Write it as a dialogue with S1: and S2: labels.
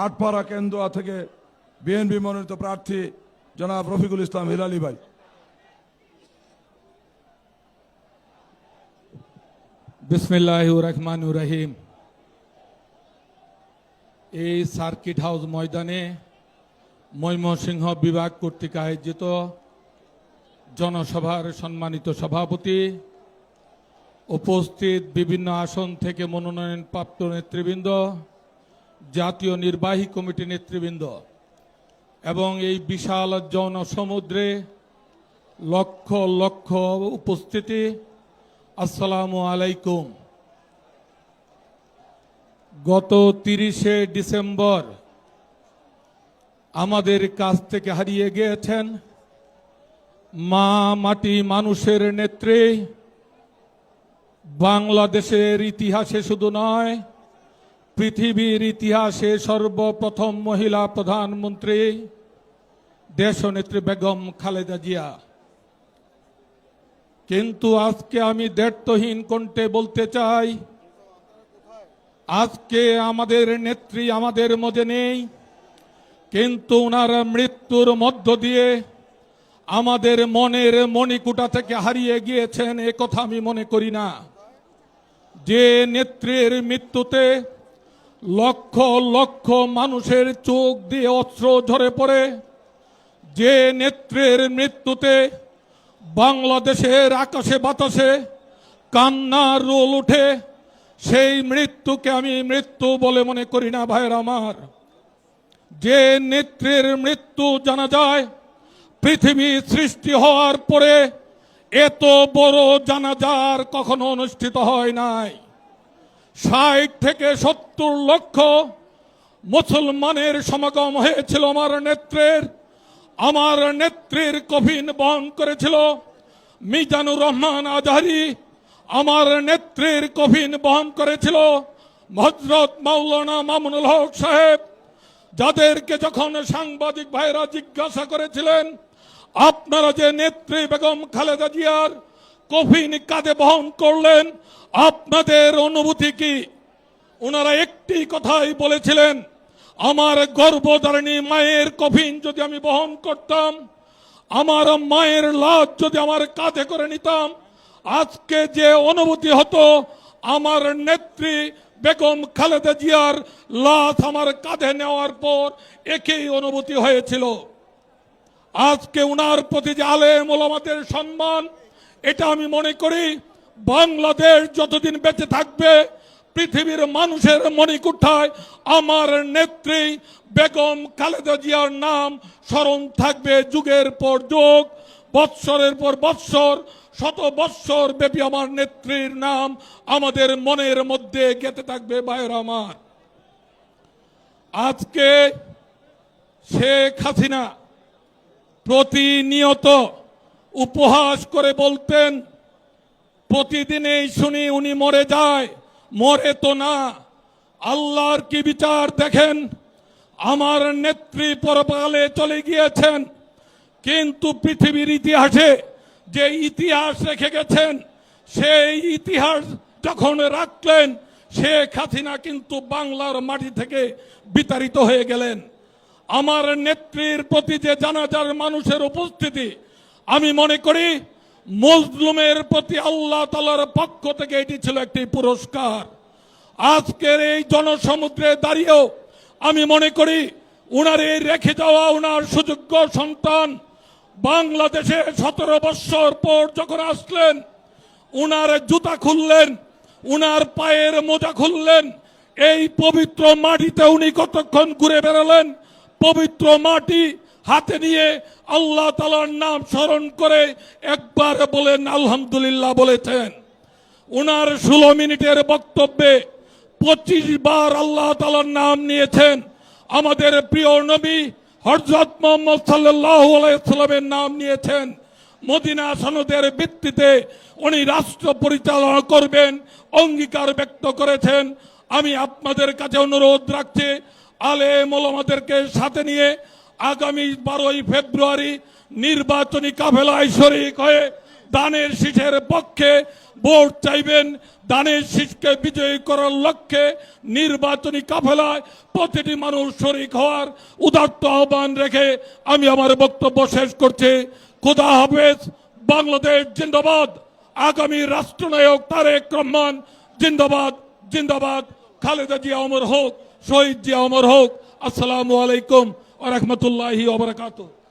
S1: আটপাড়া কেন্দুয়া থেকে বিএনপি মনোনীত প্রার্থী জনাব রফিকুল ইসলাম হিলালি ভাই।
S2: বিসমিল্লাহির রহমানির রহিম। এই সার্কিট হাউস ময়দানে ময়মনসিংহ বিভাগ কর্তৃক আয়োজিত জনসভার সম্মানিত সভাপতি, উপস্থিত বিভিন্ন আসন থেকে মনোনয়নপ্রাপ্ত নেতৃবৃন্দ, জাতীয় নির্বাহী কমিটি নেতৃবৃন্দ এবং এই বিশাল জনসমুদ্রে লক্ষ লক্ষ উপস্থিতি, আসসালামু আলাইকুম। গত 30শে ডিসেম্বর আমাদের কাছ থেকে হারিয়ে গিয়েছেন মা মাটি মানুষের নেত্রী, বাংলাদেশের ইতিহাসে শুধু নয় পৃথিবীর ইতিহাসে সর্বপ্রথম মহিলা প্রধানমন্ত্রী দেশনেত্রী বেগম খালেদা জিয়া। কিন্তু আজকে আমি দ্ব্যর্থহীন কণ্ঠে বলতে চাই, আজকে আমাদের নেত্রী আমাদের মধ্যে নেই, কিন্তু ওনার মৃত্যুর মধ্য দিয়ে আমাদের মনের মণিকুটা থেকে হারিয়ে গিয়েছেন এ কথা আমি মনে করি না। যে নেত্রীর মৃত্যুতে লক্ষ লক্ষ মানুষের চোখ দিয়ে অশ্রু ঝরে পড়ে, যে নেত্রীর মৃত্যুতে বাংলাদেশের আকাশে বাতাসে কান্নার রোল উঠে, সেই মৃত্যুকে আমি মৃত্যু বলে মনে করি না ভাইয়ের আমার। যে নেত্রীর মৃত্যু জানা যায় পৃথিবী সৃষ্টি হওয়ার পরে এত বড় জানাজার কখনো অনুষ্ঠিত হয় নাই। 60 থেকে 70 লক্ষ মুসলমানের সমাগম হয়েছিল আমার নেত্রীর কফিন বহন করেছিল মিজানুর রহমান আজহারি, আমার নেত্রীর কফিন বহন করেছিল হযরত মাওলানা মামুনুল হক সাহেব, যাদেরকে যখন সাংবাদিক ভাইরা জিজ্ঞাসা করেছিলেন আপনারা যে নেত্রী বেগম খালেদা জিয়ার কফিন কাঁধে বহন করলেন আপনাদের অনুভূতি কি, ওনারা একটি কথাই বলেছিলেন, আমার গর্ভধারিণী মায়ের কফিন যদি আমি বহন করতাম, আমার মায়ের লাশ যদি আমার কাঁধে করে নিতাম, আজকে যে অনুভূতি হতো আমার নেত্রী বেগম খালেদা জিয়ার লাশ আমার কাঁধে নেওয়ার পর একই অনুভূতি হয়েছিল। আজকে উনার প্রতি যে আলেম ওলামাদের সম্মান, এটা আমি মনে করি বাংলাদেশ যতদিন বেঁচে থাকবে পৃথিবীর মানুষের মণিকুঠায় আমার নেত্রী বেগম খালেদা জিয়ার নাম স্মরণ থাকবে যুগের পর যুগ, বৎসরের পর বৎসর, শত বৎসর ব্যাপী আমার নেত্রীর নাম আমাদের মনের মধ্যে গেঁথে থাকবে ভাইয়েরা আমার। আজকে শেখ হাসিনা প্রতিনিয়ত উপহাস করে বলতেন, প্রতিদিনই শুনি উনি মরে যায়, মরে তো না, আল্লাহর কি বিচার দেখেন, আমার নেত্রী পরকালে চলে গিয়েছেন, কিন্তু পৃথিবীর ইতিহাসে যে ইতিহাস রেখে গেছেন সেই ইতিহাস যখন রাখলেন শেখ হাসিনা কিন্তু বাংলার মাটি থেকে বিতাড়িত হয়ে গেলেন। আমার নেত্রীর প্রতি যে জানাজার মানুষের উপস্থিতি, আমি মনে করি মজলুমের প্রতি আল্লাহ তাআলার পক্ষ থেকে এটি ছিল একটি পুরস্কার। আজকের এই জনসমুদ্রে দাঁড়িয়েও আমি মনে করি উনার এই রেখে যাওয়া উনার সুযোগ্য সন্তান বাংলাদেশে 17 বছর পর যখন আসলেন, উনার জুতা খুললেন, উনার পায়ের মোজা খুললেন, এই পবিত্র মাটিতে উনি কতক্ষণ ঘুরে বেড়ালেন, পবিত্র মাটি হাতে নিয়ে আল্লাহ তাআলার নাম স্মরণ করে একবার বলেন আলহামদুলিল্লাহ বলেছেন। উনার 16 মিনিটের বক্তব্যে 25 বার আল্লাহ তাআলার নাম নিয়েছেন। আমাদের প্রিয় নবী হযরত মুহাম্মদ সাল্লাল্লাহু আলাইহি ওয়াসাল্লামের নাম নিয়েছেন। মদিনা সনদের ভিত্তিতে উনি রাষ্ট্র পরিচালনা করবেন অঙ্গীকার ব্যক্ত করেছেন। আমি আপনাদের কাছে অনুরোধ রাখছি, আলেম ওলামাদেরকে সাথে নিয়ে আগামী 12ই ফেব্রুয়ারি নির্বাচনী কাফেলায় শরীক হয়ে দানের শীষের পক্ষে ভোট চাইবেন, দানের শীষকে বিজয়ী করার লক্ষ্যে নির্বাচনী কাফেলায় প্রতিটি মানুষ শরীক হওয়ার উদাত্ত আহ্বান রেখে আমি আমার বক্তব্য শেষ করছি। খোদা হাফেজ। বাংলাদেশ জিন্দাবাদ। আগামী রাষ্ট্রনায়ক তারেক রহমান জিন্দাবাদ, জিন্দাবাদ। খালেদা জিয়া অমর হোক, শহীদ জিয়া অমর হোক। আসসালামু আলাইকুম ওয়া রাহমাতুল্লাহি ওয়া বারাকাতুহু।